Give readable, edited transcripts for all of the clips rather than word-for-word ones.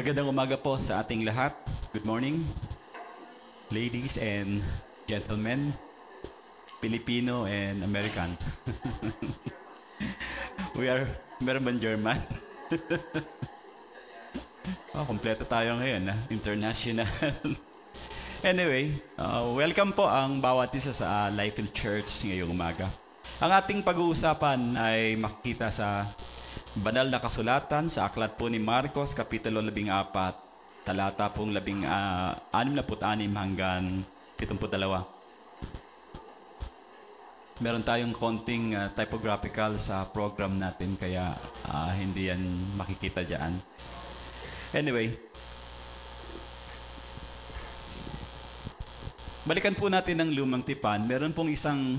Magandang umaga po sa ating lahat. Good morning, ladies and gentlemen, Filipino and American. Meron bang German? Kompleto tayo ngayon, international. Anyway, welcome po ang bawat isa sa Lifefield Church ngayong umaga. Ang ating pag-uusapan ay makikita sa banal na kasulatan sa aklat po ni Marcos, Kapitulo 14, talata pong 66 hanggang 72. Meron tayong konting typographical sa program natin, kaya hindi yan makikita dyan. Anyway, balikan po natin ng lumang tipan. Meron pong isang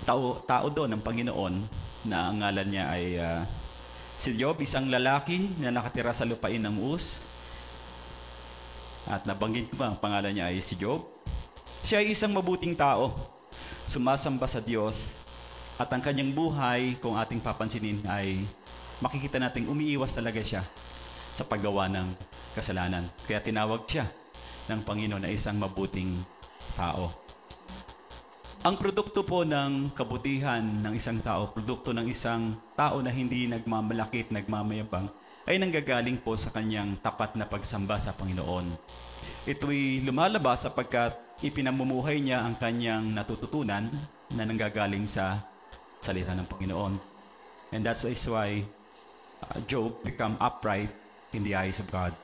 tao doon ng Panginoon na ang ngalan niya ay si Job, isang lalaki na nakatira sa lupain ng Uz. At nabanggit ko ba ang pangalan niya ay si Job? Siya ay isang mabuting tao, sumasamba sa Diyos, at ang kanyang buhay, kung ating papansinin, ay makikita nating umiiwas talaga siya sa paggawa ng kasalanan. Kaya tinawag siya ng Panginoon na isang mabuting tao. Ang produkto po ng kabutihan ng isang tao, produkto ng isang tao na hindi nagmamalakit, nagmamayabang, ay nanggagaling po sa kanyang tapat na pagsamba sa Panginoon. Ito'y lumalabas sapagkat ipinamumuhay niya ang kanyang natututunan na nanggagaling sa salita ng Panginoon. And that's why Job become upright in the eyes of God.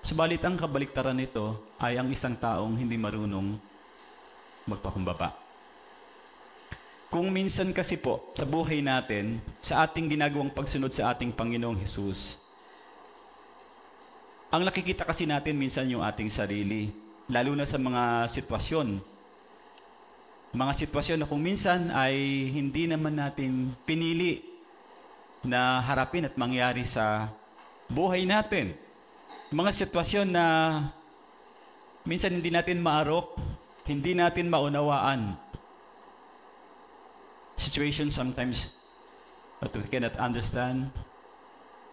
Subalit ang kabaliktaran nito ay ang isang taong hindi marunong magpakumbaba. Kung minsan kasi po sa buhay natin, sa ating ginagawang pagsunod sa ating Panginoong Hesus, ang nakikita kasi natin minsan yung ating sarili, lalo na sa mga sitwasyon. Mga sitwasyon na kung minsan ay hindi naman natin pinili na harapin at mangyari sa buhay natin. Mga sitwasyon na minsan hindi natin maarok, hindi natin maunawaan. Situation sometimes that we cannot understand.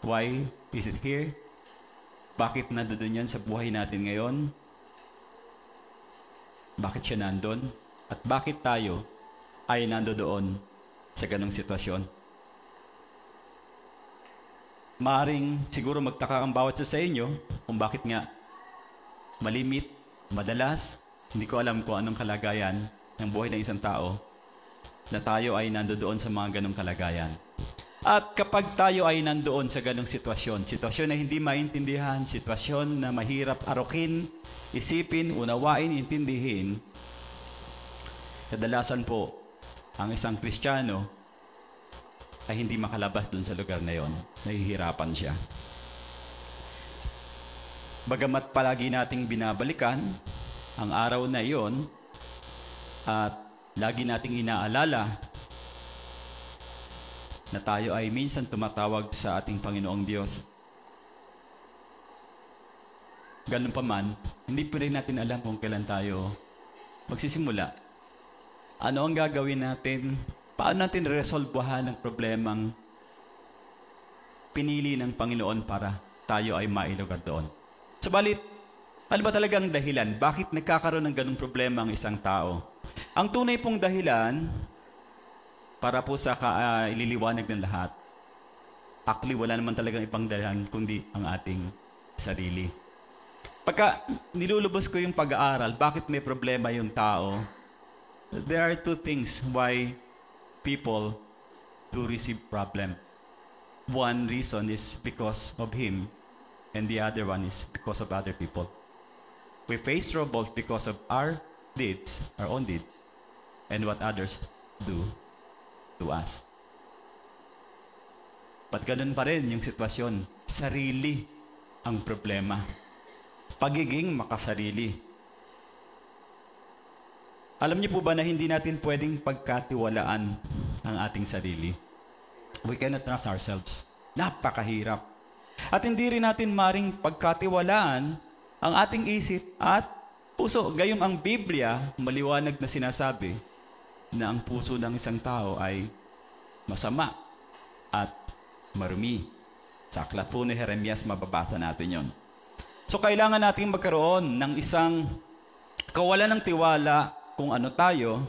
Why is it here? Bakit nandoon yan sa buhay natin ngayon? Bakit siya nandun? At bakit tayo ay nandoon sa ganong sitwasyon? Maaring siguro magtaka ang bawat sa inyo kung bakit nga malimit, madalas, hindi ko alam kung anong kalagayan ng buhay ng isang tao na tayo ay nandoon sa mga ganong kalagayan. At kapag tayo ay nandoon sa ganong sitwasyon na hindi maintindihan, sitwasyon na mahirap arokin, isipin, unawain, intindihin, kadalasan po, ang isang Kristiyano ay hindi makalabas dun sa lugar na yon. Nahihirapan siya. Bagamat palagi nating binabalikan ang araw na iyon at lagi nating inaalala na tayo ay minsan tumatawag sa ating Panginoong Diyos. Ganun pa man, hindi pa rin natin alam kung kailan tayo magsisimula. Ano ang gagawin natin? Paano natin resolbahan ang problemang pinili ng Panginoon para tayo ay mailugar doon? Subalit, ano ba talagang dahilan? Bakit nagkakaroon ng ganung problema ang isang tao? Ang tunay pong dahilan, para po sa ililiwanag ng lahat, actually wala naman talagang ibang dahilan kundi ang ating sarili. Pagka nilulubos ko yung pag-aaral, bakit may problema yung tao, there are two things why people do receive problems. One reason is because of him, and the other one is because of other people. We face troubles because of our deeds, our own deeds, and what others do to us. But ganun pa rin yung sitwasyon. Sarili ang problema. Pagiging makasarili. Alam niyo po ba na hindi natin pwedeng pagkatiwalaan ang ating sarili? We cannot trust ourselves. Napakahirap. At hindi rin natin maring pagkatiwalaan ang ating isip at puso. Gayong ang Biblia, maliwanag na sinasabi na ang puso ng isang tao ay masama at marumi. Sa aklat po ni Jeremias, mababasa natin yon. So kailangan natin magkaroon ng isang kawalan ng tiwala kung ano tayo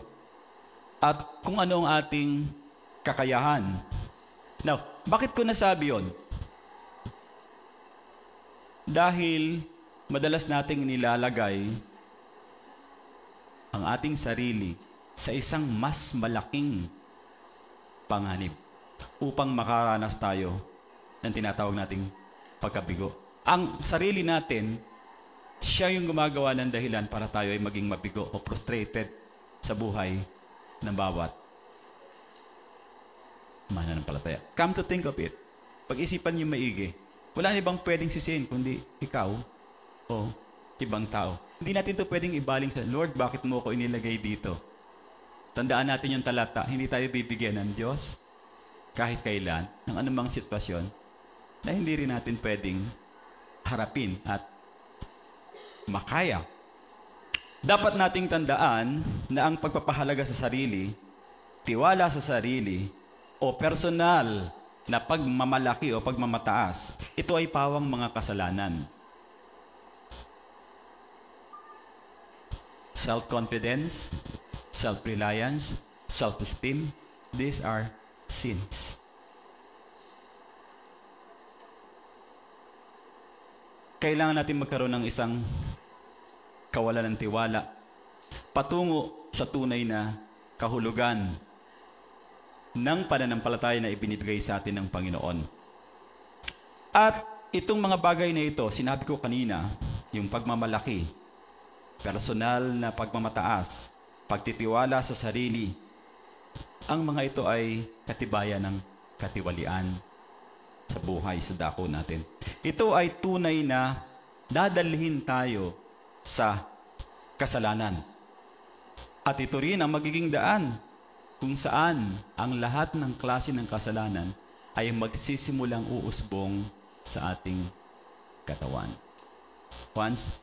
at kung ano ang ating kakayahan. Now, bakit ko nasabi yon? Dahil madalas nating nilalagay ang ating sarili sa isang mas malaking panganib upang makaranas tayo ng tinatawag nating pagkabigo. Ang sarili natin, siya yung gumagawa ng dahilan para tayo ay maging mabigo o frustrated sa buhay ng bawat mananampalataya. Come to think of it, pag-isipan niyo maigi, wala na ibang pwedeng sisihin kundi ikaw o ibang tao. Hindi natin ito pwedeng ibaling sa, Lord, bakit mo ako inilagay dito? Tandaan natin yung talata, hindi tayo bibigyan ng Diyos kahit kailan ng anumang sitwasyon na hindi rin natin pwedeng harapin at makaya. Dapat nating tandaan na ang pagpapahalaga sa sarili, tiwala sa sarili, o personal na pagmamalaki o pagmamataas, ito ay pawang mga kasalanan. Self-confidence, self-reliance, self-esteem, these are sins. Kailangan natin magkaroon ng isang kawalan ng tiwala patungo sa tunay na kahulugan ng pananampalataya na ibinibigay sa atin ng Panginoon. At itong mga bagay na ito, sinabi ko kanina, yung pagmamalaki, personal na pagmamataas, pagtitiwala sa sarili, ang mga ito ay katibayan ng katiwalian sa buhay, sa dako natin. Ito ay tunay na dadalhin tayo sa kasalanan. At ito rin ang magiging daan kung saan ang lahat ng klase ng kasalanan ay magsisimulang uusbong sa ating katawan. Once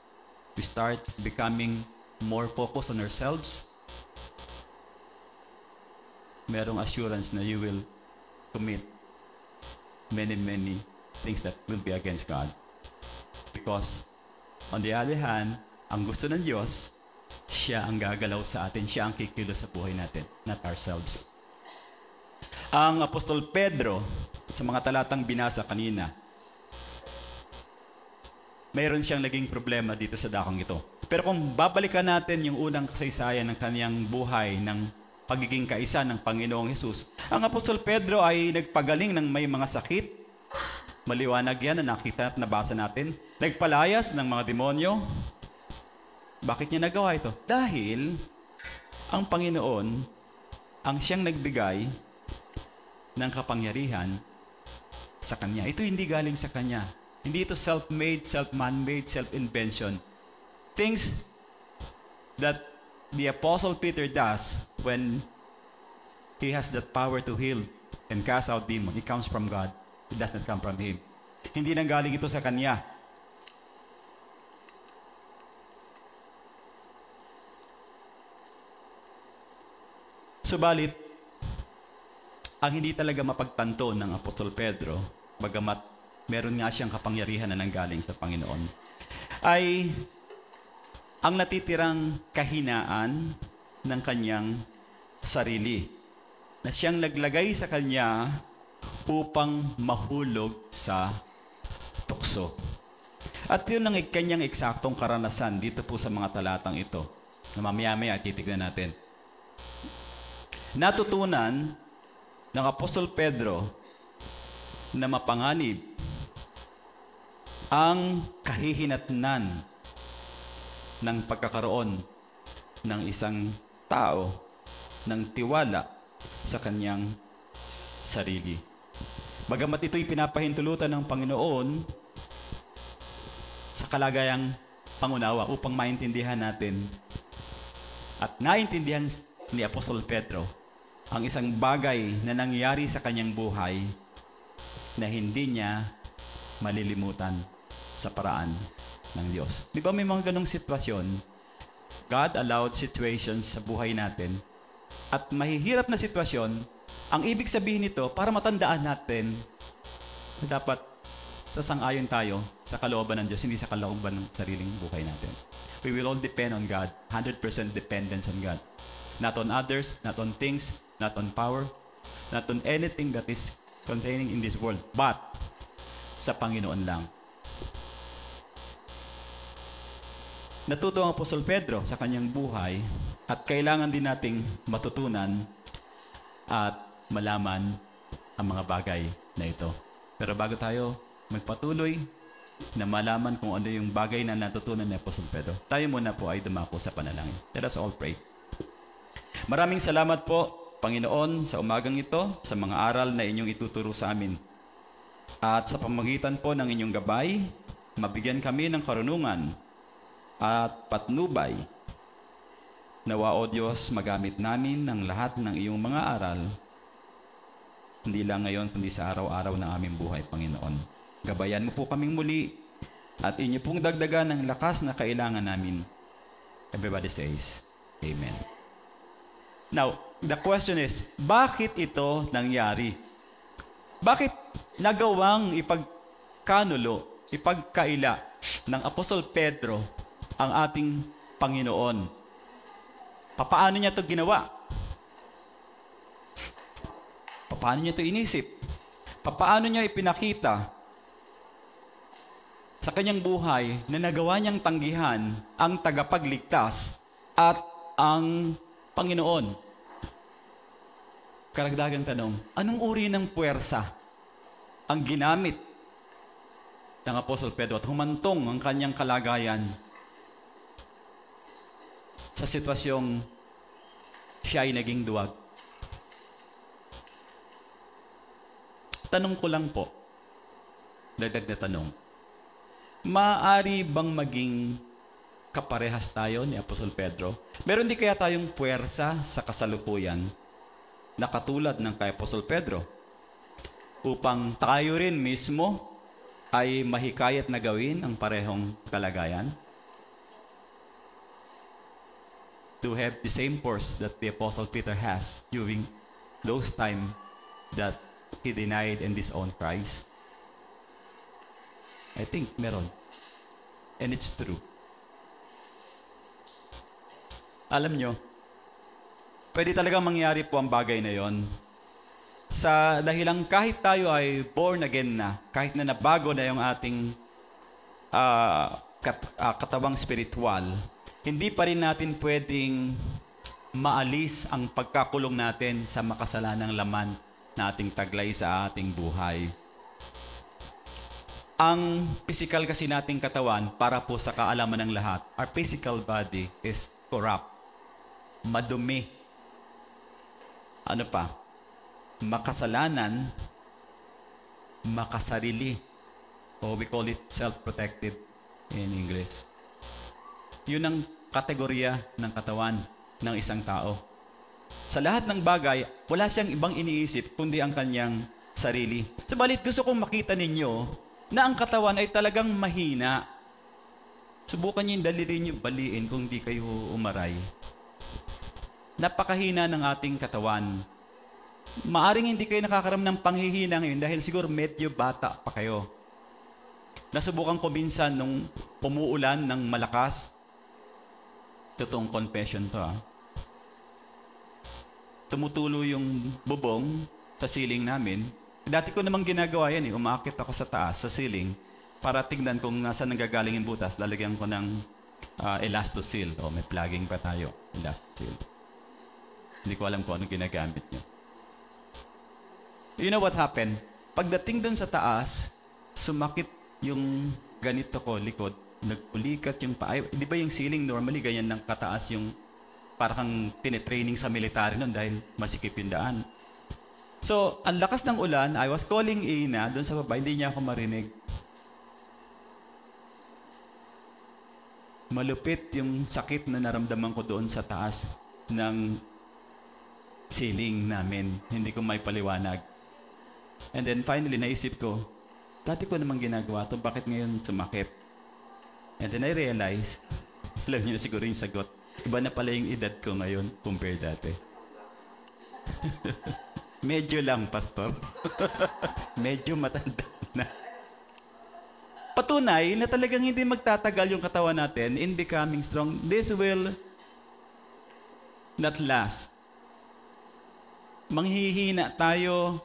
we start becoming more focused on ourselves, merong assurance na you will commit many things that will be against God. Because, on the other hand, ang gusto ng Diyos, siya ang gagalaw sa atin, siya ang kikilos sa buhay natin, not ourselves. Ang Apostol Pedro, sa mga talatang binasa kanina, mayroon siyang naging problema dito sa dakong ito. Pero kung babalikan natin yung unang kasaysayan ng kaniyang buhay, ng pagiging kaisa ng Panginoong Hesus, ang Apostol Pedro ay nagpagaling ng may mga sakit. Maliwanag yan na nakita at nabasa natin. Nagpalayas ng mga demonyo. Bakit niya nagawa ito? Dahil ang Panginoon ang siyang nagbigay ng kapangyarihan sa kanya. Ito hindi galing sa kanya. Hindi ito self-made, self-man-made, self-invention. Things that the Apostle Peter does when he has that power to heal and cast out demons, it comes from God. It does not come from him. Hindi nang galing ito sa kanya. Subalit, ang hindi talaga mapagtanto ng Apostol Pedro, bagamat meron nga siyang kapangyarihan na nanggaling sa Panginoon, ay ang natitirang kahinaan ng kanyang sarili na siyang naglagay sa kanya upang mahulog sa tukso. At yun ang kanyang eksaktong karanasan dito po sa mga talatang ito na mamaya-maya titignan natin. Natutunan ng Apostol Pedro na mapanganib ang kahihinatnan ng pagkakaroon ng isang tao ng tiwala sa kanyang sarili. Bagamat ito'y pinapahintulutan ng Panginoon sa kalagayang pangunawa upang maintindihan natin at naintindihan ni Apostol Pedro ang isang bagay na nangyari sa kanyang buhay na hindi niya malilimutan sa paraan ng Diyos. Di ba may mga ganong sitwasyon? God allowed situations sa buhay natin at mahihirap na sitwasyon, ang ibig sabihin nito para matandaan natin na dapat sasang-ayon tayo sa kalooban ng Diyos, hindi sa kalooban ng sariling buhay natin. We will all depend on God, 100% dependence on God. Not on others, not on things, not on power, not on anything that is containing in this world, but sa Panginoon lang. Natuto ang Apostol Pedro sa kanyang buhay at kailangan din nating matutunan at malaman ang mga bagay na ito. Pero bago tayo magpatuloy na malaman kung ano yung bagay na natutunan ni Apostol Pedro, tayo muna po ay dumako sa panalangin. Let us all pray. Maraming salamat po, Panginoon, sa umagang ito, sa mga aral na inyong ituturo sa amin. At sa pamamagitan po ng inyong gabay, mabigyan kami ng karunungan at patnubay. Nawa, O Diyos, magamit namin ng lahat ng iyong mga aral, hindi lang ngayon, kundi sa araw-araw ng aming buhay, Panginoon. Gabayan mo po kaming muli at inyo pong dagdagan ng lakas na kailangan namin. Everybody says, Amen. Now, the question is, bakit ito nangyari? Bakit nagawang ipagkanulo, ipagkaila ng Apostol Pedro ang ating Panginoon? Paano niya ito ginawa? Paano niya ito inisip? Paano niya ipinakita sa kanyang buhay na nagawa niyang tanggihan ang tagapagligtas at ang Panginoon? Karagdagang tanong, anong uri ng puwersa ang ginamit ng Apostol Pedro at humantong ang kanyang kalagayan sa sitwasyong siya ay naging duwag? Tanong ko lang po, dagdag na tanong, maaari bang maging kaparehas tayo ni Apostol Pedro? Meron di kaya tayong puwersa sa kasalukuyan na katulad ng kay Apostol Pedro upang tayo rin mismo ay mahikayat na gawin ang parehong kalagayan? To have the same force that the Apostle Peter has during those time that he denied and disowned Christ? I think meron. And it's true. Alam nyo, pwede talagang mangyari po ang bagay na yon sa dahilang kahit tayo ay born again na, kahit na nabago na yung ating katawang spiritual, hindi pa rin natin pwedeng maalis ang pagkakulong natin sa makasalanang laman na ating taglay sa ating buhay. Ang physical kasi nating katawan, para po sa kaalaman ng lahat, our physical body is corrupt, madumi, ano pa, makasalanan, makasarili, o we call it self-protected in English. Yun ang kategorya ng katawan ng isang tao. Sa lahat ng bagay, wala siyang ibang iniisip kundi ang kanyang sarili. Subalit gusto kong makita ninyo na ang katawan ay talagang mahina. Subukan niyo yung daliri niyo baliin kung di kayo umaray. Napakahina ng ating katawan. Maaring hindi kayo nakakaram ng panghihina ngayon dahil siguro medyo bata pa kayo. Nasubukan ko minsan nung umuulan ng malakas. Totoong confession to, tumutulo yung bubong sa ceiling namin. Dati ko namang ginagawa yan, umaakit ako sa taas, sa ceiling, para tignan kung nasaan nanggagaling yung butas. Lalagyan ko ng elastosil. May plugging pa tayo, elastosil. Hindi ko alam kung anong ginagamit nyo. You know what happened? Pagdating dun sa taas, sumakit yung ganito ko, likod. Nagpulikat yung paa. Di ba yung ceiling normally ganyan ng kataas yung parang tinitraining sa military nun dahil masikip yung daan. So, ang lakas ng ulan, I was calling Ina doon sa baba, hindi niya ako marinig. Malupit yung sakit na naramdaman ko doon sa taas ng ceiling namin. Hindi ko may paliwanag. And then finally, naisip ko, dati ko namang ginagawa to, bakit ngayon sumakit? And then I realized, alam niyo na siguro yung sagot, iba na pala yung edad ko ngayon compared dati. Medyo lang, Pastor. Medyo matanda na. patunay na talagang hindi magtatagal yung katawan natin in becoming strong. This will not last. Manghihina tayo.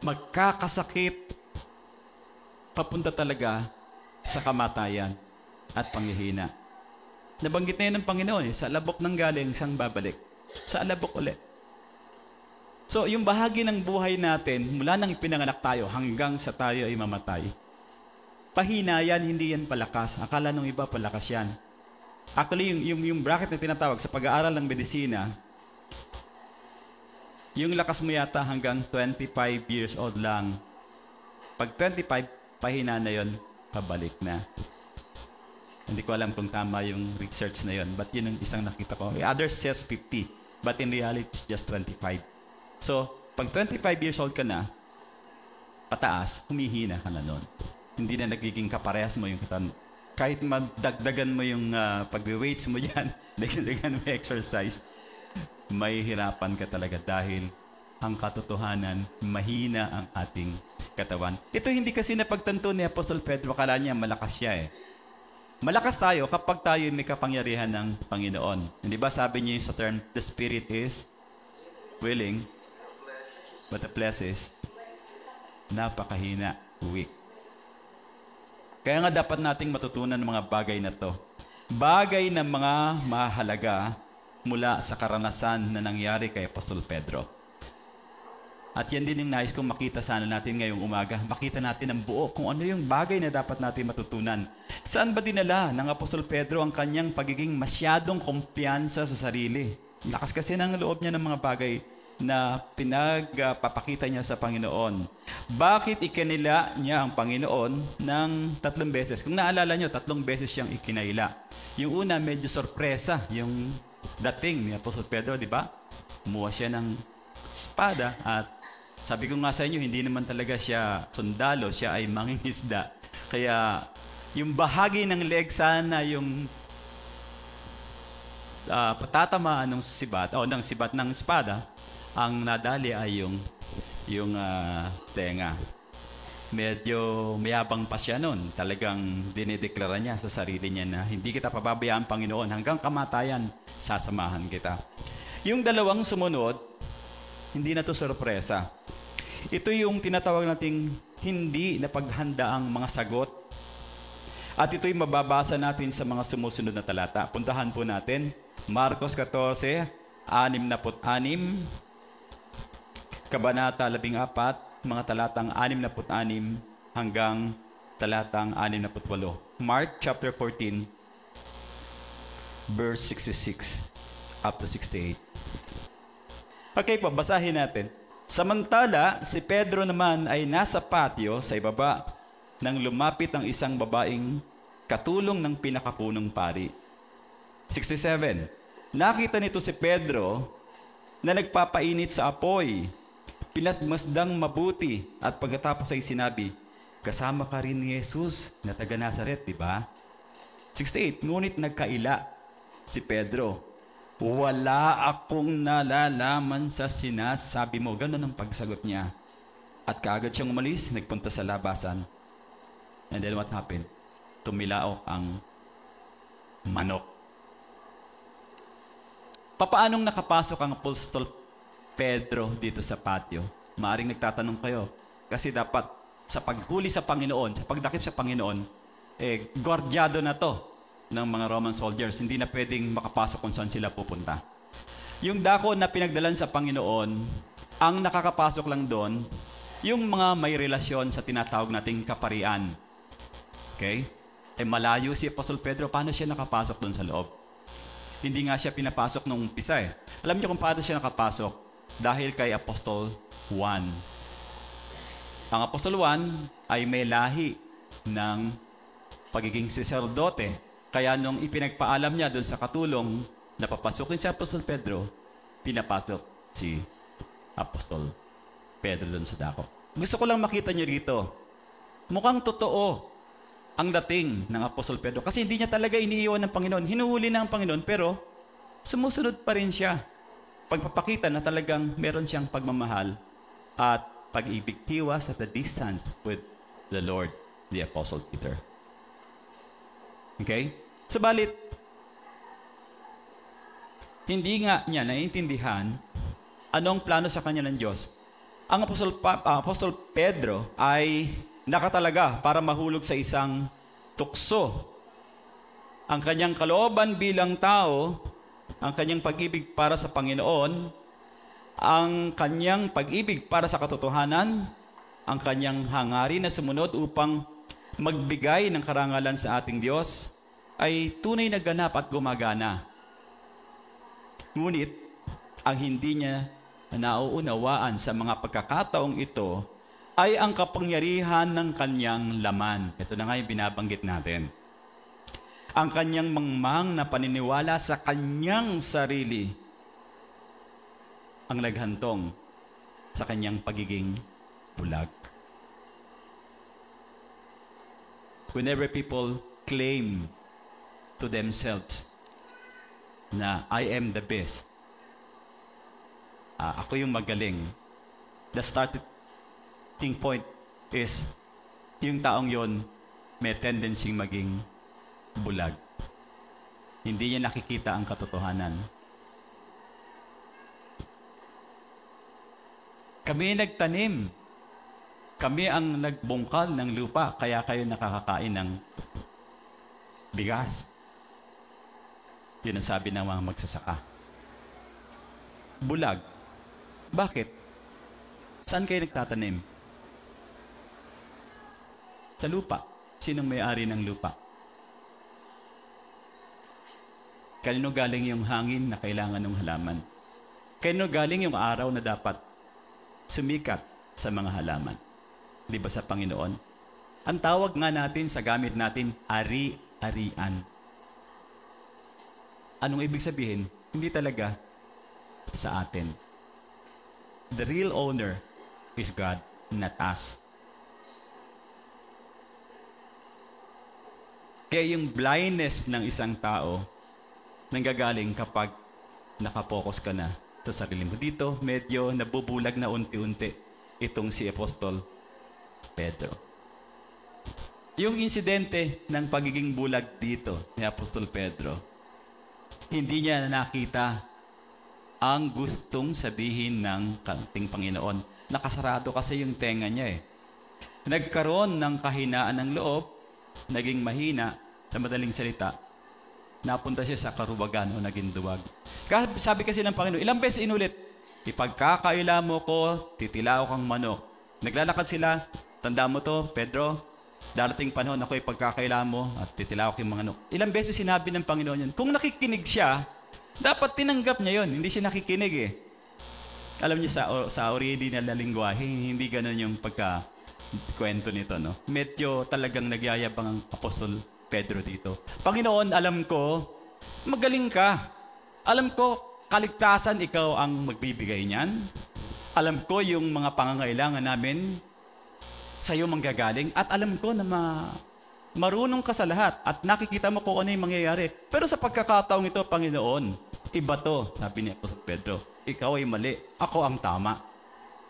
Magkakasakit. Papunta talaga sa kamatayan at panghihina. Nabanggit na yun ng Panginoon, sa alabok nang galing, siyang babalik. Sa alabok ulit. So, yung bahagi ng buhay natin, mula nang ipinanganak tayo hanggang sa tayo ay mamatay, pahina yan, hindi yan palakas. Akala nung iba palakas yan. Actually, yung bracket na tinatawag sa pag-aaral ng medisina, yung lakas mo yata hanggang 25 years old lang. Pag 25, pahina na yon, pabalik na. Hindi ko alam kung tama yung research na yon, but yun ang isang nakita ko. Others says 50, but in reality, it's just 25. So, pag 25 years old ka na, pataas, humihina ka na nun. Hindi na nagiging kaparehas mo yung katawan. Kahit madagdagan mo yung pag-weights mo yan, dagdagan mo exercise, may hirapan ka talaga dahil ang katotohanan, mahina ang ating katawan. Ito hindi kasi napagtanto ni Apostol Pedro, akala niya malakas siya eh. Malakas tayo kapag tayo may kapangyarihan ng Panginoon. Hindi ba sabi niya sa term, the spirit is willing, but the flesh is napakahina, weak. Kaya nga dapat nating matutunan ng mga bagay na to. Bagay na mga mahalaga mula sa karanasan na nangyari kay Apostol Pedro. At yan din yung nais kong makita sana natin ngayong umaga. Makita natin ang buo kung ano yung bagay na dapat natin matutunan. Saan ba dinala ng Apostol Pedro ang kanyang pagiging masyadong kumpiyansa sa sarili? Lakas kasi ng loob niya ng mga bagay na pinagpapakita niya sa Panginoon. Bakit ikinila niya ang Panginoon ng 3 beses? Kung naalala niyo, 3 beses siyang ikinayla. Yung una, medyo sorpresa, yung dating ni Apostol Pedro, di ba? Kumuha siya ng espada at sabi ko nga sa inyo, hindi naman talaga siya sundalo, siya ay mangingisda. Kaya yung bahagi ng leg sana yung patatamaan ng sibat o ng sibat ng espada, ang nadali ay yung tenga. Medyo mayabang pa siya noon. Talagang dinideklara niya sa sarili niya na hindi kita pababayaan, Panginoon, hanggang kamatayan sasamahan kita. Yung dalawang sumunod, hindi na to sorpresa. Ito yung tinatawag nating hindi na paghandaang mga sagot. At ito'y mababasa natin sa mga sumusunod na talata. Puntahan po natin. Marcos 14, 66, Kabanata 14, mga talatang 66 hanggang talatang 68. Mark chapter 14, verse 66 up to 68. Okay po, basahin natin. Samantala, si Pedro naman ay nasa patio sa ibaba nang lumapit ang isang babaeng katulong ng pinakapunong pari. 67. Nakita nito si Pedro na nagpapainit sa apoy. Pinagmasdang mabuti at pagkatapos ay sinabi, kasama ka rin ni Jesus na taga Nazaret, di ba? 68. Ngunit nagkaila si Pedro. Wala akong nalalaman sa sinasabi mo. Ganun ang pagsagot niya. At kaagad siyang umalis, nagpunta sa labasan. And then what happened? Tumilaok ang manok. Papaanong nakapasok ang Apostol Pedro dito sa patio? Maaring nagtatanong kayo. Kasi dapat sa paghuli sa Panginoon, sa pagdakip sa Panginoon, gwardyado na to ng mga Roman soldiers. Hindi na pwedeng makapasok kung saan sila pupunta. Yung dako na pinagdalan sa Panginoon, ang nakakapasok lang doon, yung mga may relasyon sa tinatawag nating kaparian. Okay? Malayo si Apostol Pedro, paano siya nakapasok doon sa loob? Hindi nga siya pinapasok nung umpisa eh. Alam niyo kung paano siya nakapasok? Dahil kay Apostol Juan. Ang Apostol Juan ay may lahi ng pagiging saserdote. Kaya nung ipinagpaalam niya doon sa katulong na papasukin si Apostol Pedro, pinapasok si Apostol Pedro doon sa dako. Gusto ko lang makita niyo rito. Mukhang totoo ang dating ng Apostol Pedro. Kasi hindi niya talaga iniiwan ng Panginoon. Hinuhuli na ang Panginoon, pero sumusunod pa rin siya. Pagpapakita na talagang meron siyang pagmamahal at pag-ibig. He was at a distance with the Lord, the Apostle Peter. Okay? Subalit, hindi nga niya naiintindihan anong plano sa kanya ng Diyos. Ang Apostol Pedro ay nakatalaga para mahulog sa isang tukso. Ang kanyang kalooban bilang tao, ang kanyang pag-ibig para sa Panginoon, ang kanyang pag-ibig para sa katotohanan, ang kanyang hangarin na sumunod upang magbigay ng karangalan sa ating Diyos, ay tunay na ganap at gumagana. Ngunit, ang hindi niya nauunawaan sa mga pagkakataong ito ay ang kapangyarihan ng kanyang laman. Ito na nga yung binabanggit natin. Ang kanyang mangmang na paniniwala sa kanyang sarili ang naghantong sa kanyang pagiging bulag. Whenever people claim to themselves na I am the best, ako yung magaling, the starting point is yung taong yon may tendency maging bulag. Hindi niya nakikita ang katotohanan. Kami nagtanim. Kami ang nagbungkal ng lupa, kaya kayo nakakakain ng bigas. Yun ang sabi ng mga magsasaka. Bulag. Bakit? Saan kayo nagtatanim? Sa lupa. Sinong may-ari ng lupa? Kanino galing yung hangin na kailangan ng halaman? Kanino galing yung araw na dapat sumikat sa mga halaman? Di ba sa Panginoon? Ang tawag nga natin sa gamit natin, ari-arian. Anong ibig sabihin? Hindi talaga sa atin. The real owner is God, not us. Kaya yung blindness ng isang tao nanggagaling kapag nakapokus ka na sa sarili mo. Dito, medyo nabubulag na unti-unti itong si Apostol Pedro. Yung insidente ng pagiging bulag dito ni Apostol Pedro, hindi niya nakita ang gustong sabihin ng ating Panginoon. Nakasarado kasi yung tenga niya eh. Nagkaroon ng kahinaan ng loob, naging mahina, sa madaling salita, napunta siya sa karubagan o naging duwag. Sabi kasi ng Panginoon, ilang beses inulit, ipagkakaila mo ko, titilao kang manok. Naglalakad sila, tanda mo to, Pedro, darating panahon ako ipagkakaila mo at titilao kang manok. Ilang beses sinabi ng Panginoon yun. Kung nakikinig siya, dapat tinanggap niya yun. Hindi siya nakikinig eh. Alam niyo sa original na lingwahe, hindi ganun yung pagka-kwento nito, no? Medyo talagang nagyayabang ang Apostol Pedro dito. Panginoon, alam ko, magaling ka. Alam ko, kaligtasan ikaw ang magbibigay niyan. Alam ko yung mga pangangailangan namin sa iyo manggagaling. At alam ko na marunong ka sa lahat at nakikita mo kung ano yung mangyayari. Pero sa pagkakataong ito, Panginoon, iba to, sabi ni Apostol Pedro. Ikaw ay mali, ako ang tama.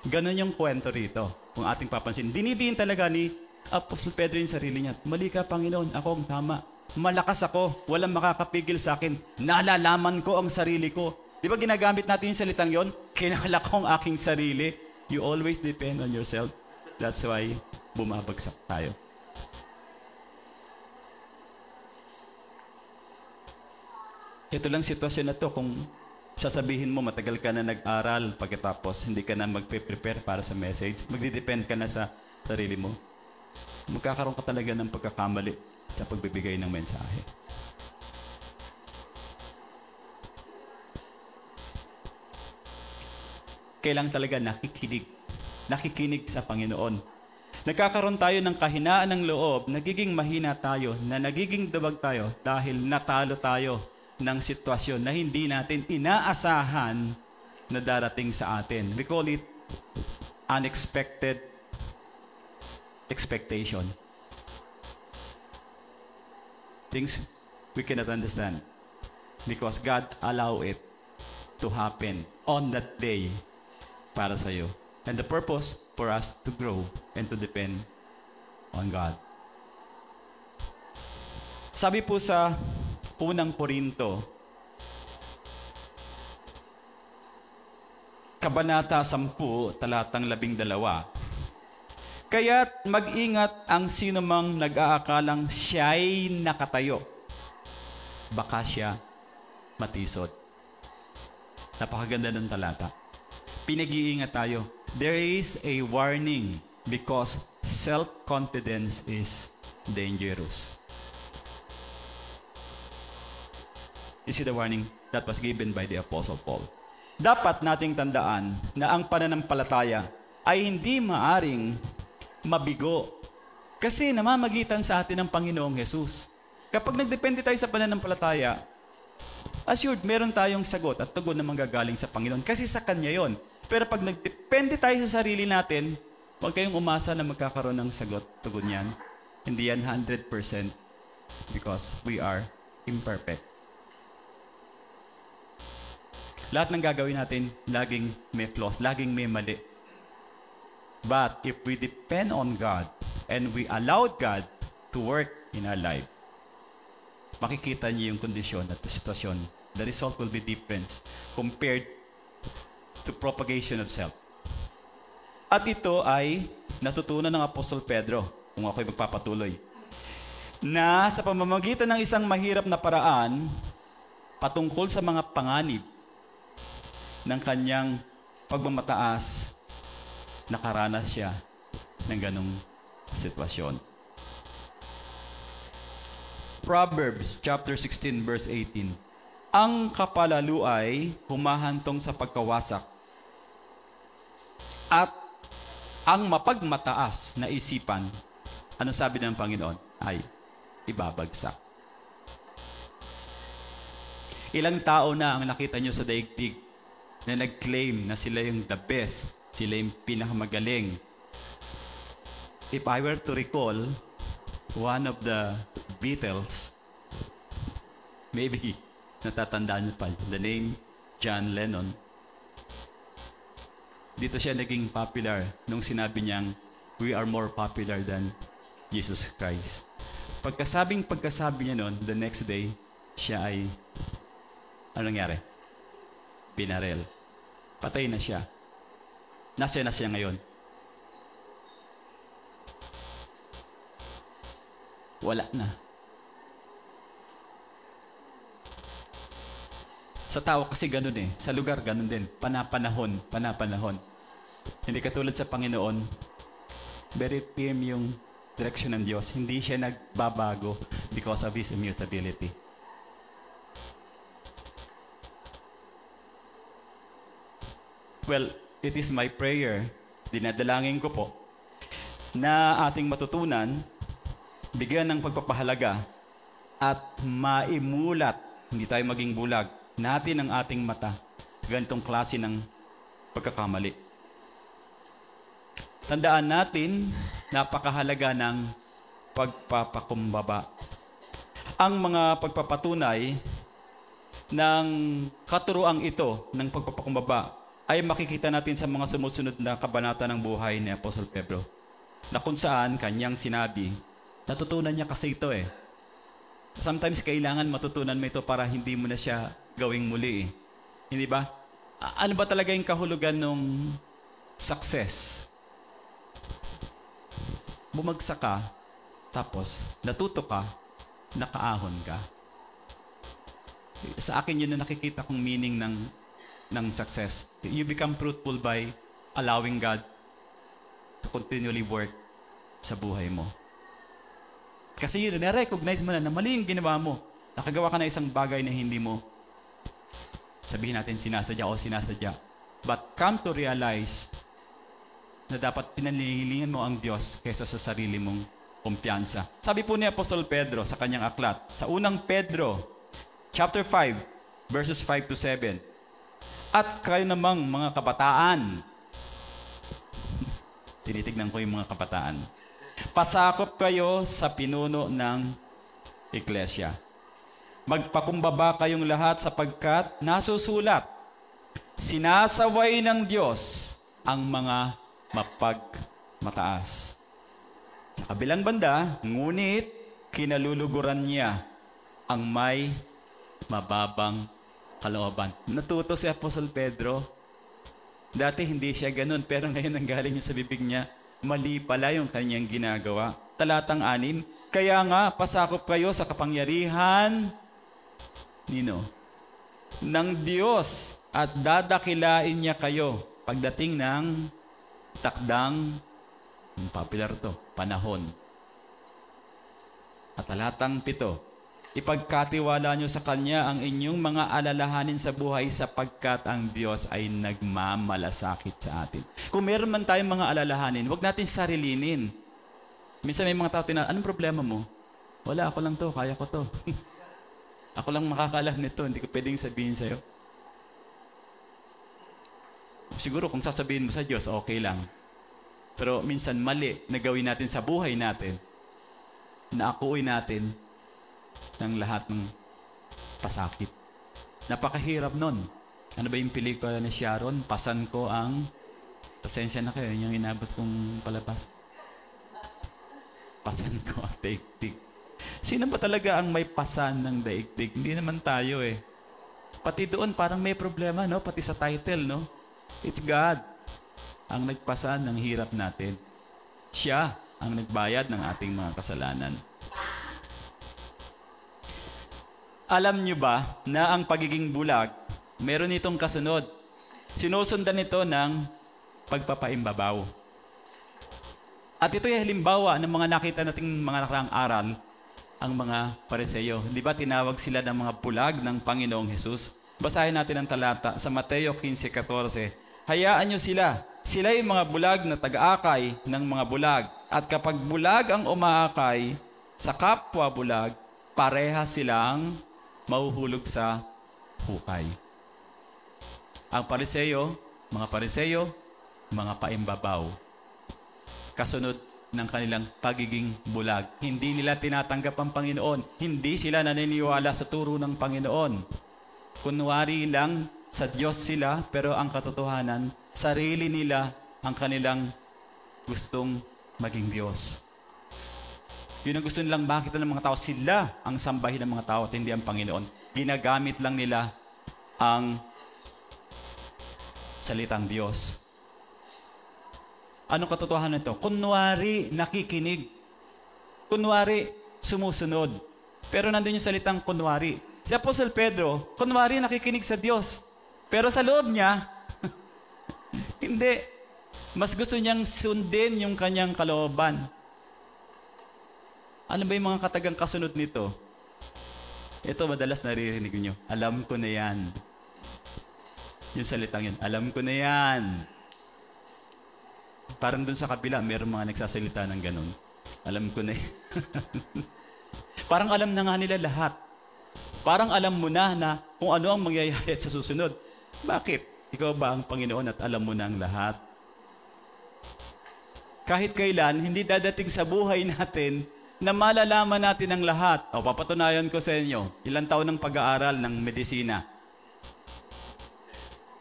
Ganon yung kwento rito. Kung ating papansin, dinidiin talaga ni Apostol Pedro yung sarili niya. Mali ka, Panginoon, ako ang tama. Malakas ako, walang makakapigil sa akin. Nalalaman ko ang sarili ko. Di ba ginagamit natin yung salitang yon? Kinala ko ang aking sarili. You always depend on yourself. That's why bumabagsak tayo. Ito lang sitwasyon na to kung sasabihin mo matagal ka na nag-aral pagkatapos hindi ka na magpe-prepare para sa message, magdidepend ka na sa sarili mo. Magkakaroon ka talaga ng pagkakamali sa pagbibigay ng mensahe. Kailang talaga nakikinig sa Panginoon. Nagkakaroon tayo ng kahinaan ng loob, nagiging mahina tayo, na nagiging duwag tayo dahil natalo tayo ng sitwasyon na hindi natin inaasahan na darating sa atin. We call it unexpected expectation. Things we cannot understand because God allow it to happen on that day para sa iyo. And the purpose for us to grow and to depend on God. Sabi po sa unang Korinto, Kabanata 10, talatang 12, kaya't mag-ingat ang sinumang nag-aakalang siya'y nakatayo. Baka siya matisod. Napakaganda ng talata. Pinag-iingat tayo. There is a warning because self-confidence is dangerous. You see the warning that was given by the Apostle Paul. Dapat nating tandaan na ang pananampalataya ay hindi maaring mabigo kasi namamagitan sa atin ng Panginoong Jesus. Kapag nagdepende tayo sa pananampalataya, assured, meron tayong sagot at tugon na manggagaling sa Panginoon kasi sa Kanya yon. Pero pag nagdepende tayo sa sarili natin, huwag kayong umasa na magkakaroon ng sagot, tugon yan. Hindi yan 100% because we are imperfect. Lahat ng gagawin natin, laging may flaws, laging may mali. But if we depend on God and we allow God to work in our life, makikita niyo yung kondisyon at sitwasyon. The result will be different compared to propagation of self. At ito ay natutunan ng Apostol Pedro, kung ako'y magpapatuloy, na sa pamamagitan ng isang mahirap na paraan patungkol sa mga panganib ng kanyang pagmamataas, nakaranas siya ng ganong sitwasyon. Proverbs chapter 16 verse 18. Ang kapalalo ay humahantong sa pagkawasak at ang mapagmataas na isipan, ano sabi ng Panginoon, ay ibabagsak. Ilang tao na ang nakita nyo sa daigdig na nag-claim na sila yung the best, sila yung pinakamagaling. If I were to recall one of the Beatles, maybe natatandaan niyo pa, the name John Lennon. Dito siya naging popular nung sinabi niyang, we are more popular than Jesus Christ. Pagkasabi niya noon, the next day, siya ay, ano nangyari? Binarel. Patay na siya. Nasaan na siya ngayon? Wala na. Sa tao kasi ganun eh. Sa lugar ganun din. Panapanahon. Hindi katulad sa Panginoon, very firm yung direksyon ng Diyos. Hindi siya nagbabago because of His immutability. Well, it is my prayer, dinadalangin ko po, na ating matutunan, bigyan ng pagpapahalaga, at maimulat, hindi tayo maging bulag, natin ang ating mata, ganitong klase ng pagkakamali. Tandaan natin, napakahalaga ng pagpapakumbaba. Ang mga pagpapatunay ng katuroang ito, ng pagpapakumbaba, ay makikita natin sa mga sumusunod na kabanata ng buhay ni Apostol Pedro, na kung saan kanyang sinabi, natutunan niya kasi ito eh. Sometimes kailangan matutunan mo ito para hindi mo na siya gawing muli eh. Hindi ba? Ano ba talaga yung kahulugan ng success? Bumagsak ka, tapos natuto ka, nakaahon ka. Sa akin yun na nakikita kong meaning ng success. You become fruitful by allowing God to continually work sa buhay mo. Kasi yun, na-recognize mo na mali yung ginawa mo. Nakagawa ka na isang bagay na hindi mo, sabihin natin sinasadya. But come to realize na dapat pinanilingan mo ang Diyos kaysa sa sarili mong kumpiyansa. Sabi po ni Apostol Pedro sa kanyang aklat, sa unang Pedro, chapter 5, verses 5 to 7, at kayo namang mga kabataan, tinitignan ko yung mga kabataan, pasakop kayo sa pinuno ng iglesia. Magpakumbaba kayong lahat sapagkat nasusulat, sinasaway ng Diyos ang mga mapagmataas. Sa kabilang banda, ngunit kinaluluguran niya ang may mababang kalooban. Natuto si Apostol Pedro. Dati hindi siya ganun, pero ngayon ang galing niya sa bibig niya, mali pala yung kanyang ginagawa. Talatang 6, kaya nga, pasakop kayo sa kapangyarihan ng Diyos at dadakilain niya kayo pagdating ng takdang, popular to, panahon. At talatang 7, ipagkatiwala nyo sa Kanya ang inyong mga alalahanin sa buhay sapagkat ang Diyos ay nagmamalasakit sa atin. Kung meron man tayong mga alalahanin, huwag natin sarilinin. Minsan may mga tao anong problema mo? Wala, ako lang to, kaya ko to. Ako lang makakaalam nito, hindi ko pwedeng sabihin sa'yo. Siguro kung sasabihin mo sa Diyos, okay lang. Pero minsan mali na gawin natin sa buhay natin, naakuin natin ng lahat ng pasakit. Napakahirap nun. Ano ba yung pelikula ni Sharon? Pasan ko ang... Pasensya na kayo, yung inabot kong palabas. Pasan ko ang daigdig. Sino ba talaga ang may pasan ng daigdig? Hindi naman tayo eh. Pati doon parang may problema, no? Pati sa title, no? It's God ang nagpasan ng hirap natin. Siya ang nagbayad ng ating mga kasalanan. Alam nyo ba na ang pagiging bulag, meron itong kasunod. Sinusundan ito ng pagpapaimbabaw. At ito ay halimbawa ng mga nakita nating mga nakaraang aral, ang mga Pariseo. Di ba tinawag sila ng mga bulag ng Panginoong Hesus? Basahin natin ang talata sa Mateo 15:14. Hayaan nyo sila. Sila ay mga bulag na taga-akay ng mga bulag. At kapag bulag ang umaakay sa kapwa bulag, pareha silang mahuhulog sa hukay. Ang Pariseo, mga paimbabaw. Kasunod ng kanilang pagiging bulag. Hindi nila tinatanggap ang Panginoon. Hindi sila naniniwala sa turo ng Panginoon. Kunwari lang sa Diyos sila, pero ang katotohanan, sarili nila ang kanilang gustong maging Diyos. Yun ang gusto nilang makita ng mga tao. Sila ang sambahin ng mga tao at hindi ang Panginoon. Ginagamit lang nila ang salitang Diyos. Anong katotohanan nito? Kunwari nakikinig. Kunwari sumusunod. Pero nandun yung salitang kunwari. Si Apostol Pedro, kunwari nakikinig sa Diyos. Pero sa loob niya, hindi. Mas gusto niyang sundin yung kanyang kalooban. Ano ba yung mga katagang kasunod nito? Ito madalas naririnig niyo. Alam ko na yan. Yung salitang yun. Alam ko na yan. Parang dun sa kabila, mayroong mga nagsasalita ng ganun. Alam ko na yan. Parang alam na nga nila lahat. Parang alam mo na kung ano ang mangyayari sa susunod. Bakit? Ikaw ba ang Panginoon at alam mo na ang lahat? Kahit kailan, hindi dadating sa buhay natin na malalaman natin ang lahat. O, papatunayan ko sa inyo, ilang taon ng pag-aaral ng medisina?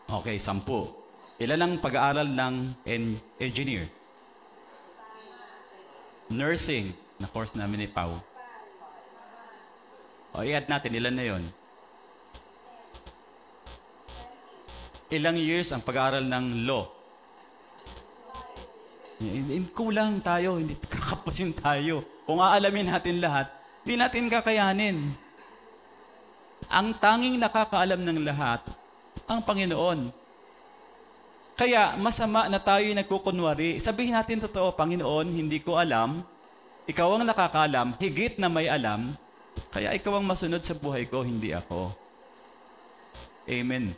Okay, 10. Ilan ang pag-aaral ng engineer? Nursing, na course namin ni Pau. O, i-add natin, ilan na yon? Ilang years ang pag-aaral ng law? Kulang tayo, hindi kakapusin tayo. Kung aalamin natin lahat, di natin kakayanin. Ang tanging nakakaalam ng lahat, ang Panginoon. Kaya masama na tayo nagkukunwari. Sabihin natin totoo, Panginoon, hindi ko alam. Ikaw ang nakakaalam, higit na may alam. Kaya ikaw ang masunod sa buhay ko, hindi ako. Amen.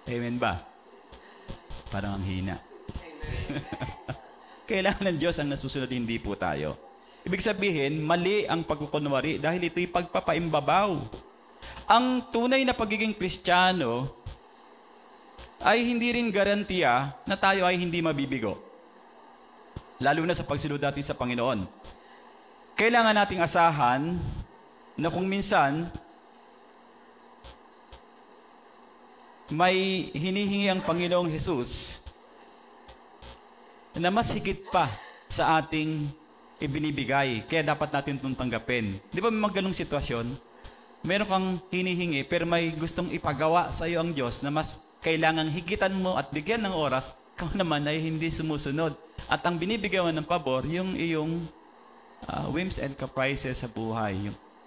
Amen ba? Parang ang hina. Kailangan ng Diyos ang nasusunod, hindi po tayo. Ibig sabihin, mali ang pagkukunwari dahil ito'y pagpapaimbabaw. Ang tunay na pagiging Kristiyano ay hindi rin garantiya na tayo ay hindi mabibigo. Lalo na sa pagsunod natin sa Panginoon. Kailangan nating asahan na kung minsan may hinihingi ang Panginoong Hesus na mas higit pa sa ating ibinibigay. Kaya dapat natin itong tanggapin. Di ba may mga ganong sitwasyon? Meron kang hinihingi pero may gustong ipagawa sa iyo ang Diyos na mas kailangang higitan mo at bigyan ng oras, ikaw naman ay hindi sumusunod. At ang binibigyan mo ng pabor, yung iyong whims and caprices sa buhay,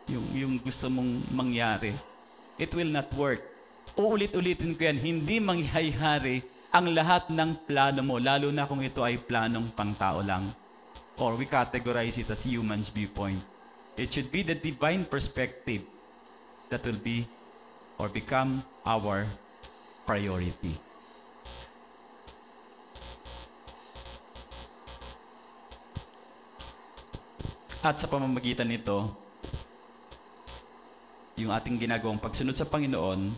yung gusto mong mangyari. It will not work. Uulit-ulitin ko yan, hindi mangyayari ang lahat ng plano mo, lalo na kung ito ay planong pangtao lang. Or we categorize it as human's viewpoint. It should be the divine perspective that will be or become our priority. At sa pamamagitan nito, yung ating ginagawang pagsunod sa Panginoon,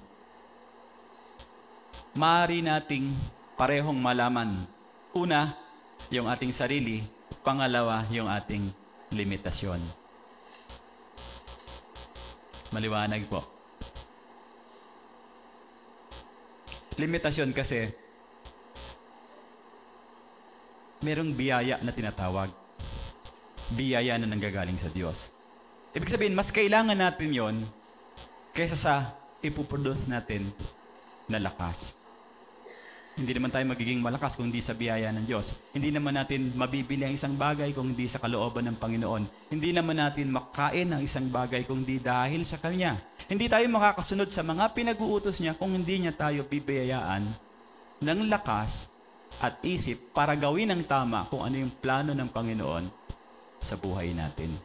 maaari nating parehong malaman. Una, yung ating sarili. Pangalawa, yung ating limitasyon. Maliwanag po. Limitasyon kasi, merong biyaya na tinatawag. Biyaya na nanggagaling sa Diyos. Ibig sabihin, mas kailangan natin yon kaysa sa ipuproduce natin na lakas. Hindi naman tayo magiging malakas kung hindi sa biyaya ng Diyos. Hindi naman natin mabibili ang isang bagay kung hindi sa kalooban ng Panginoon. Hindi naman natin makain ang isang bagay kung hindi dahil sa Kanya. Hindi tayo makakasunod sa mga pinag-uutos niya kung hindi niya tayo bibiyayaan ng lakas at isip para gawin ang tama kung ano yung plano ng Panginoon sa buhay natin.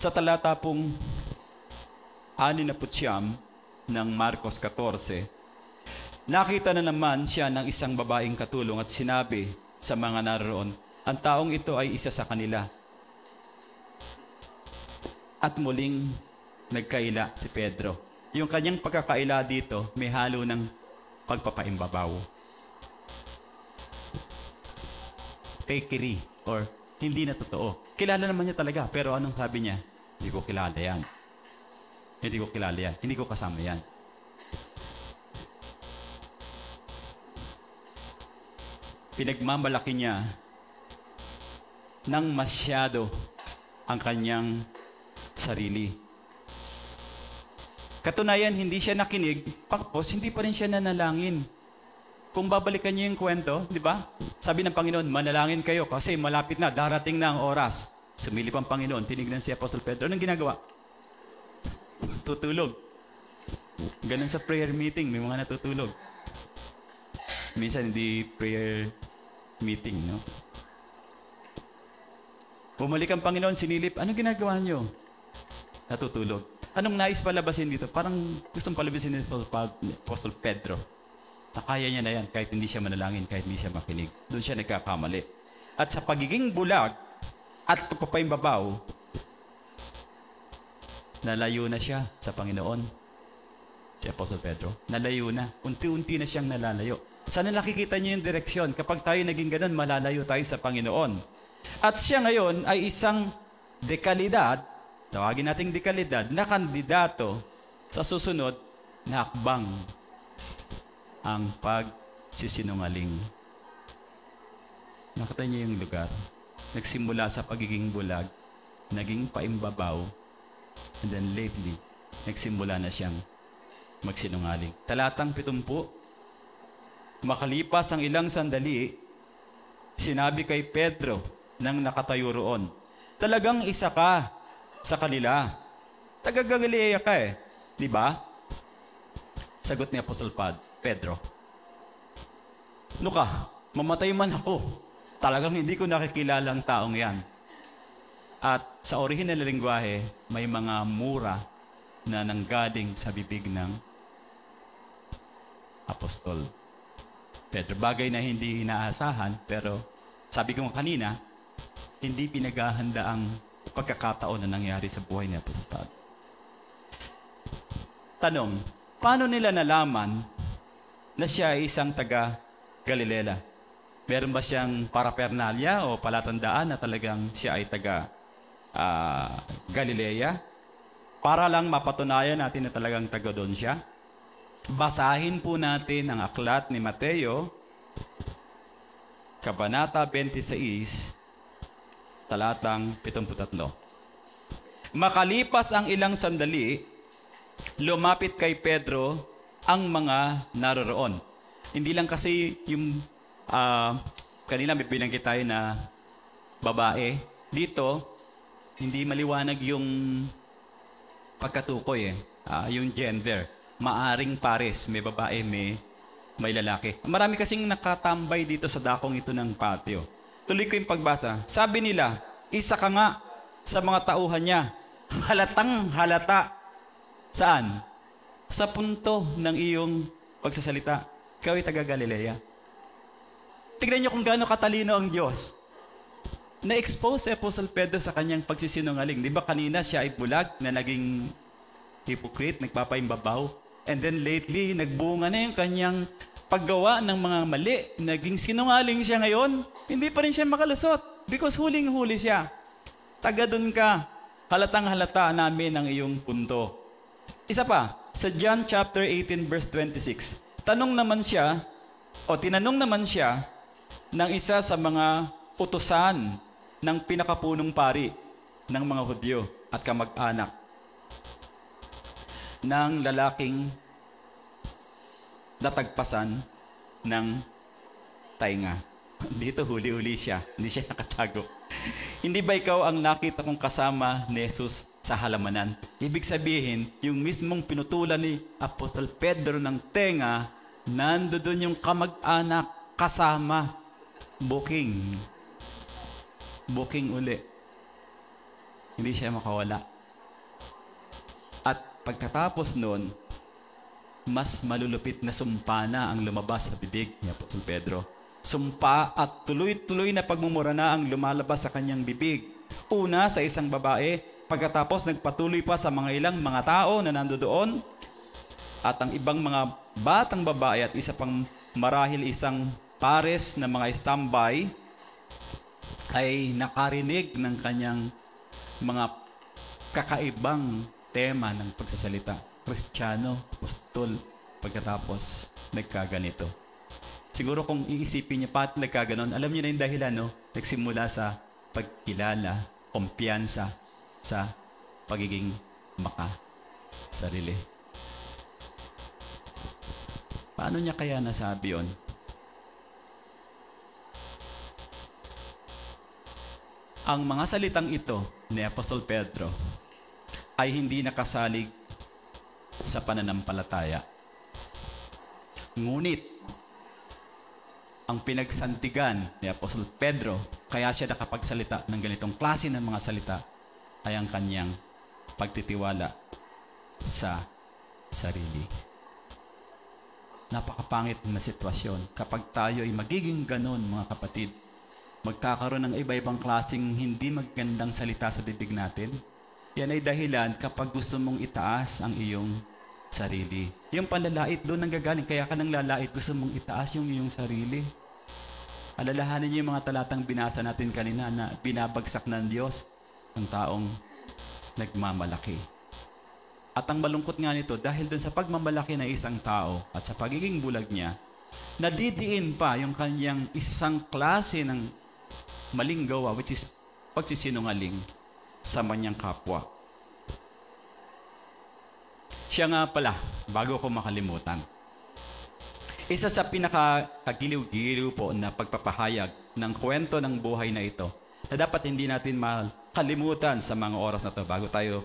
Sa talata pong 69 ng Marcos 14, nakita na naman siya ng isang babaeng katulong at sinabi sa mga naroon, ang taong ito ay isa sa kanila. At muling nagkaila si Pedro. Yung kanyang pagkakaila dito, may halo ng pagpapaimbabaw. Fakery or hindi na totoo. Kilala naman niya talaga, pero anong sabi niya? Hindi ko kilala yan. Hindi ko kilala yan. Hindi ko kasama yan. Pinagmamalaki niya ng masyado ang kanyang sarili. Katunayan, hindi siya nakinig, tapos hindi pa rin siya nanalangin. Kung babalikan niyo yung kwento, di ba? Sabi ng Panginoon, manalangin kayo kasi malapit na, darating na ang oras. Sumilip ang Panginoon, tinignan si Apostol Pedro. Anong ginagawa? Tutulog. Ganun sa prayer meeting, may mga natutulog. Minsan hindi prayer meeting, no? Bumalik ang Panginoon, sinilip, anong ginagawa niyo? Natutulog. Anong nais palabasin dito? Parang gustong palabasin ni Apostol Pedro. Na kaya niya na yan kahit hindi siya manalangin, kahit hindi siya makinig. Doon siya nagkakamali. At sa pagiging bulag at pagpapaimbabaw, nalayo na siya sa Panginoon. Si Apostol Pedro, nalayo na. Unti-unti na siyang nalalayo. Sana nakikita niyo yung direksyon. Kapag tayo naging ganun, malalayo tayo sa Panginoon. At siya ngayon ay isang dekalidad, tawagin nating dekalidad, na kandidato sa susunod na hakbang, ang pagsisinungaling. Nakita niyo yung lugar. Nagsimula sa pagiging bulag, naging paimbabaw, and then lately, nagsimula na siyang magsinungaling. Talatang 70, makalipas ang ilang sandali, sinabi kay Pedro nang nakatayo roon, talagang isa ka sa kanila. Taga-Galilea ka eh. Di ba? Sagot ni Apostol Pedro, "No ka, mamatay man ako. Talagang hindi ko nakikilala ang taong yan." At sa orihinal na lengguwahe, may mga mura na nanggaling sa bibig ng Apostol Pedro. Bagay na hindi inaasahan, pero sabi ko kanina, hindi pinaghahanda ang pagkakataon na nangyari sa buhay ni Apostol Pedro. Tanong, paano nila nalaman na siya ay isang taga Galilea? Meron ba siyang paraphernalia o palatandaan na talagang siya ay taga Galilea? Para lang mapatunayan natin na talagang taga doon siya, basahin po natin ang aklat ni Mateo, Kabanata 26, talatang 73. Makalipas ang ilang sandali, lumapit kay Pedro ang mga naroroon. Hindi lang kasi yung kanina may binanggit tayo na babae. Dito, hindi maliwanag yung pagkatukoy yung gender. Maaring pares, may babae, may lalaki. Marami kasing nakatambay dito sa dakong ito ng patio. Tuloy ko yung pagbasa. Sabi nila, isa ka nga sa mga tauhan niya. Halatang halata. Saan? Sa punto ng iyong pagsasalita. Ikaw ay taga Galilea. Tignan niyo kung gaano katalino ang Diyos. Na-expose si Apostle Pedro sa kanyang pagsisinungaling. Di ba kanina siya ay bulag na naging hypocrite, nagpapaimbabaw. And then lately, nagbunga na yung kanyang paggawa ng mga mali. Naging sinungaling siya ngayon. Hindi pa rin siya makalusot because huling-huli siya. Taga dun ka. Halatang halata namin ang iyong punto. Isa pa, sa John chapter 18 verse 26, tinanong naman siya ng isa sa mga utusan ng pinakapunong pari ng mga Hudyo at kamag-anak ng lalaking natagpasan ng tainga. Dito huli-huli siya, hindi siya nakatago. Hindi ba ikaw ang nakita kong kasama ni Jesus sa halamanan? Ibig sabihin, yung mismong pinutulan ni Apostol Pedro ng tenga, nandoon yung kamag-anak kasama. Booking uli. Hindi siya makawala. At pagkatapos nun, mas malulupit na sumpa na ang lumabas sa bibig ni Apostol Pedro. Sumpa at tuloy-tuloy na pagmumura na ang lumalabas sa kanyang bibig. Una sa isang babae, pagkatapos nagpatuloy pa sa mga ilang mga tao na nandoon, at ang ibang mga batang babae at isa pang marahil isang pares na mga standby ay nakarinig ng kanyang mga kakaibang tema ng pagsasalita. Kristiyano, apostol, pagkatapos nagkaganito. Siguro kung iisipin niya pat nagkaganon, alam niyo na yung dahilan, no? Nagsimula sa pagkilala, kumpiyansa sa pagiging sarili. Paano niya kaya nasabi yun? Ang mga salitang ito ni Apostol Pedro ay hindi nakasalig sa pananampalataya. Ngunit, ang pinagsantigan ni Apostol Pedro, kaya siya nakapagsalita ng ganitong klase ng mga salita, ay ang kanyang pagtitiwala sa sarili. Napakapangit na sitwasyon kapag tayo ay magiging ganon, mga kapatid. Magkakaroon ng iba-ibang klaseng hindi magandang salita sa bibig natin. Yan ay dahilan kapag gusto mong itaas ang iyong sarili. Yung panlalait doon nanggagaling, kaya ka nang lalait, gusto mong itaas yung iyong sarili. Alalahanin niyo yung mga talatang binasa natin kanina na binabagsak ng Diyos ang taong nagmamalaki. At ang malungkot nga nito, dahil doon sa pagmamalaki ng isang tao at sa pagiging bulag niya, nadidiin pa yung kanyang isang klase ng maling gawa, which is pagsisinungaling sa manyang kapwa. Siya nga pala, bago ko makalimutan, isa sa pinakagiliw-giliw po na pagpapahayag ng kwento ng buhay na ito na dapat hindi natin makalimutan sa mga oras na ito bago tayo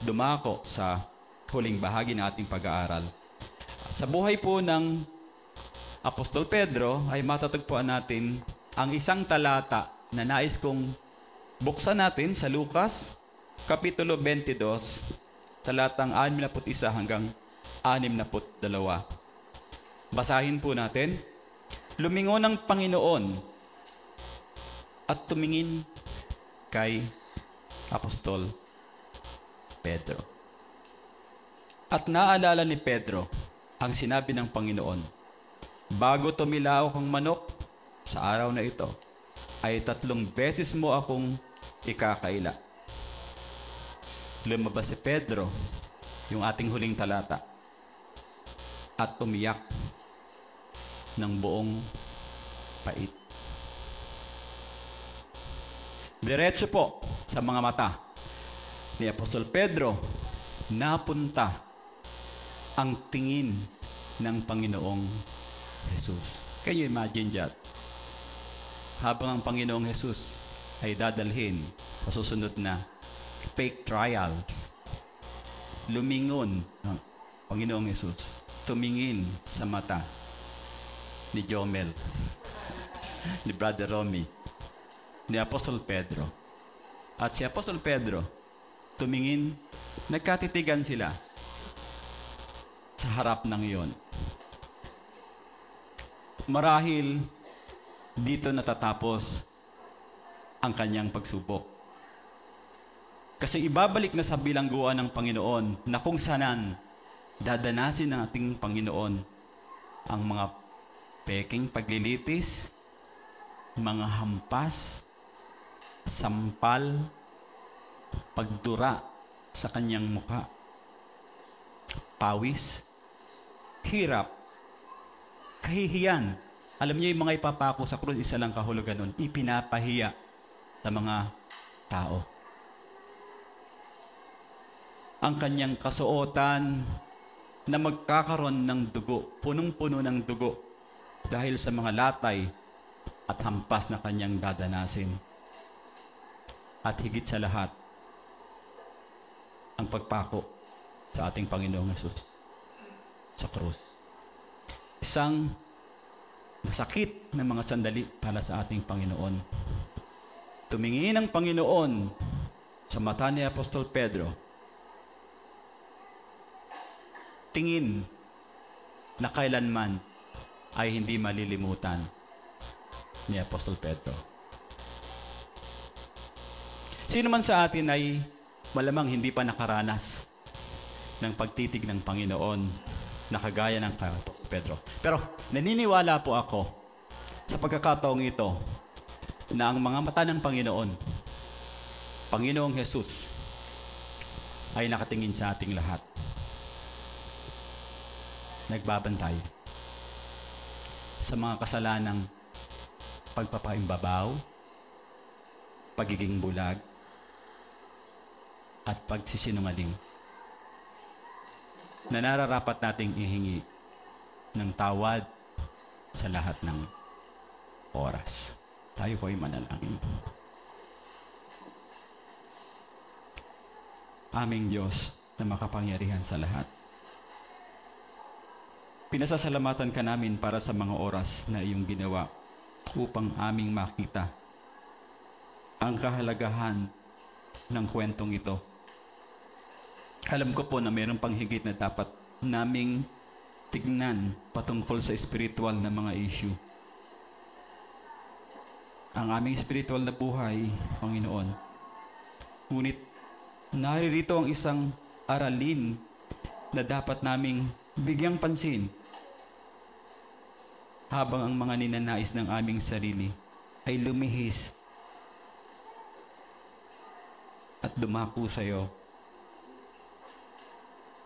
dumako sa huling bahagi ng ating pag-aaral. Sa buhay po ng Apostol Pedro ay matatagpuan natin ang isang talata na nais kong buksan natin sa Lucas, Kapitulo 22, talatang 61 hanggang 62. Basahin po natin. Lumingon ang Panginoon at tumingin kay Apostol Pedro. At naalala ni Pedro ang sinabi ng Panginoon, bago tumilaw ang manok sa araw na ito, ay 3 beses mo akong ikakaila. lumabas si Pedro, yung ating huling talata, at umiyak ng buong pait. Diretso po sa mga mata ni Apostol Pedro, napunta ang tingin ng Panginoong Jesus. Can you imagine that? Habang ang Panginoong Jesus ay dadalhin sa susunod na fake trials, lumingon ang Panginoong Jesus, tumingin sa mata ni Jomel, ni Brother Romy, ni Apostol Pedro. At si Apostol Pedro, tumingin, nagkatitigan sila sa harap ng iyon. Marahil, dito natatapos ang kanyang pagsubok. Kasi ibabalik na sa bilangguan ng Panginoon na kung saan dadanasin ng ating Panginoon ang mga peking paglilitis, mga hampas, sampal, pagdura sa kanyang mukha, pawis, hirap, kahihiyan. Alam niyo yung mga ipapako sa krus, isa lang kahulugan nun, ipinapahiya sa mga tao. Ang kanyang kasuotan na magkakaroon ng dugo, punong-puno ng dugo, dahil sa mga latay at hampas na kanyang dadanasin. At higit sa lahat, ang pagpako sa ating Panginoong Hesus sa krus. Isang masakit na mga sandali para sa ating Panginoon. Tumingin ang Panginoon sa mata ni Apostol Pedro. Tingin na kailanman ay hindi malilimutan ni Apostol Pedro. Sino man sa atin ay malamang hindi pa nakaranas ng pagtitig ng Panginoon na kagaya ng Apostol Pedro. Pero naniniwala po ako sa pagkakataong ito na ang mga mata ng Panginoon, Panginoong Jesus, ay nakatingin sa ating lahat. Nagbabantay sa mga kasalanang pagpapaimbabaw, pagiging bulag, at pagsisinungaling na nararapat nating ihingi ng tawad sa lahat ng oras. Tayo po ay manalangin. Aming Diyos na makapangyarihan sa lahat, pinasasalamatan ka namin para sa mga oras na iyong ginawa upang aming makita ang kahalagahan ng kwentong ito. Alam ko po na mayroong panghigit na dapat naming tignan patungkol sa spiritual na mga issue. Ang aming spiritual na buhay, Panginoon. Ngunit naririto ang isang aralin na dapat naming bigyang pansin habang ang mga ninanais ng aming sarili ay lumihis at dumako sa iyo.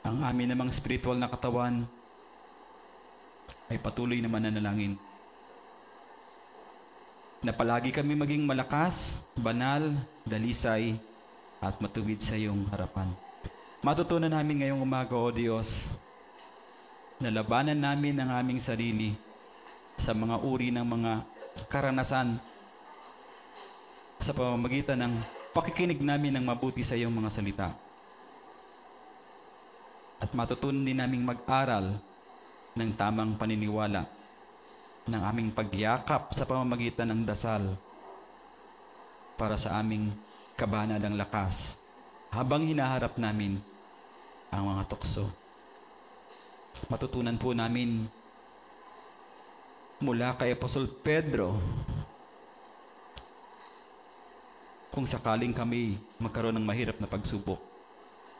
Ang amin namang spiritual na katawan ay patuloy na mananalangin na palagi kami maging malakas, banal, dalisay, at matuwid sa iyong harapan. Matutunan namin ngayong umaga, O Diyos, na labanan namin ang aming sarili sa mga uri ng mga karanasan sa pamamagitan ng pakikinig namin ng mabuti sa iyong mga salita. At matutunan din naming mag-aral ng tamang paniniwala ng aming pagyakap sa pamamagitan ng dasal para sa aming kabanadang lakas habang hinaharap namin ang mga tukso. Matutunan po namin mula kay Apostol Pedro kung sakaling kami magkaroon ng mahirap na pagsubok,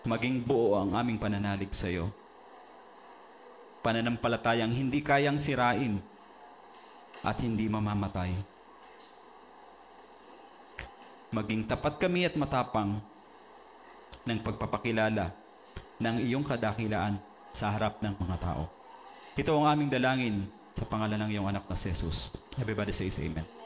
maging buo ang aming pananalig sa iyo. Pananampalatayang hindi kayang sirain at hindi mamamatay. Maging tapat kami at matapang ng pagpapakilala ng iyong kadakilaan sa harap ng mga tao. Ito ang aming dalangin sa pangalan ng iyong anak na si Jesus. Everybody says amen.